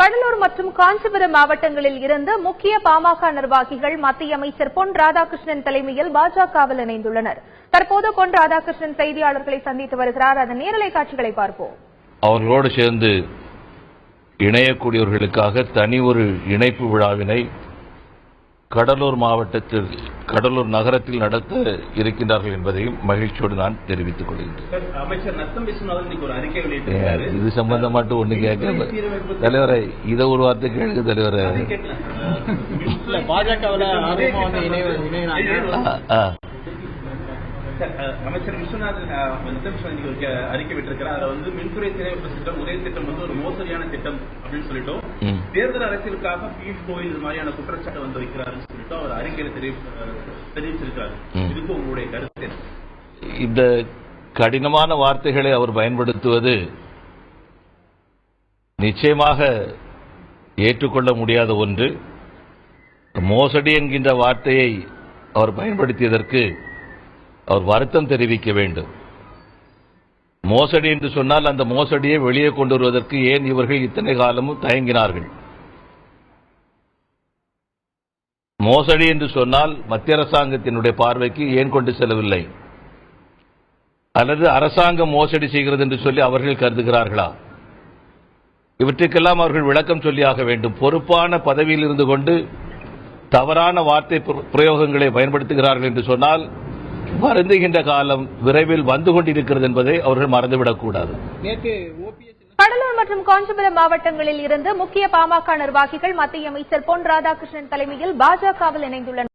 கடலூர் மற்றும் காஞ்சிபுரம் மாவட்டங்களில் இருந்து முக்கிய பாமக நிர்வாகிகள் மத்திய அமைச்சர் பொன் ராதாகிருஷ்ணன் தலைமையில் பாஜகவில் இணைந்துள்ளனர். தற்போது பொன் ராதாகிருஷ்ணன் செய்தியாளர்களை சந்தித்து வருகிறார். அதன் நேரலை காட்சிகளை பார்ப்போம். அவர்களோடு சேர்ந்து இணையக்கூடியவர்களுக்காக தனி ஒரு இணைப்பு விழாவினை கடலூர் மாவட்டத்தில் கடலூர் நகரத்தில் நடத்த இருக்கின்றார்கள் என்பதையும் மகிழ்ச்சியோடு நான் தெரிவித்துக் கொள்கின்றேன். இது சம்பந்தமாட்டு ஒண்ணு கேட்க தலைவரை இதை ஒரு வார்த்தை கேட்க தலைவரை அமைச்சர் விஸ்வநாதன் அறிக்கை விட்டிருக்கிறார். அதுல மின்துறை சீரமைப்பு திட்டம் ஒரே திட்டம் ஒரு மோசடியான திட்டம் அப்படின்னு சொல்லிட்டோம். தேர்தல் அரசியலுக்காக பியூஷ் கோயல் இது மாதிரியான குற்றச்சாட்டு வைக்கிறார் சொல்லிட்டு அவர் அறிக்கையில தெரிவிச்சிருக்கிறார். இதுக்கு உங்களுடைய கருத்து? இந்த கடினமான வார்த்தைகளை அவர் பயன்படுத்துவது நிச்சயமாக ஏற்றுக்கொள்ள முடியாத ஒன்று. மோசடி என்கின்ற வார்த்தையை அவர் பயன்படுத்தியதற்கு அவர் வருத்தம் தெரிவிக்க வேண்டும். மோசடி என்று சொன்னால் அந்த மோசடியை வெளியே கொண்டு வருவதற்கு ஏன் இவர்கள் இத்தனை காலமும் தயங்கினார்கள்? மோசடி என்று சொன்னால் மத்திய அரசாங்கத்தினுடைய பார்வைக்கு ஏன் கொண்டு செல்லவில்லை? அல்லது அரசாங்கம் மோசடி செய்கிறது என்று சொல்லி அவர்கள் கருதுகிறார்களா? இவற்றுக்கெல்லாம் அவர்கள் விளக்கம் சொல்லியாக வேண்டும். பொறுப்பான பதவியில் இருந்து கொண்டு தவறான வார்த்தை பிரயோகங்களை பயன்படுத்துகிறார்கள் என்று சொன்னால் வருந்துகின்ற காலம் விரைவில் வந்து கொண்டிருக்கிறது என்பதை அவர்கள் மறந்துவிடக்கூடாது. கடலூர் மற்றும் காஞ்சிபுரம் மாவட்டங்களில் இருந்து முக்கிய பாமக நிர்வாகிகள் மத்திய அமைச்சர் பொன் ராதாகிருஷ்ணன் தலைமையில் பாஜகவில் இணைந்துள்ளனர்.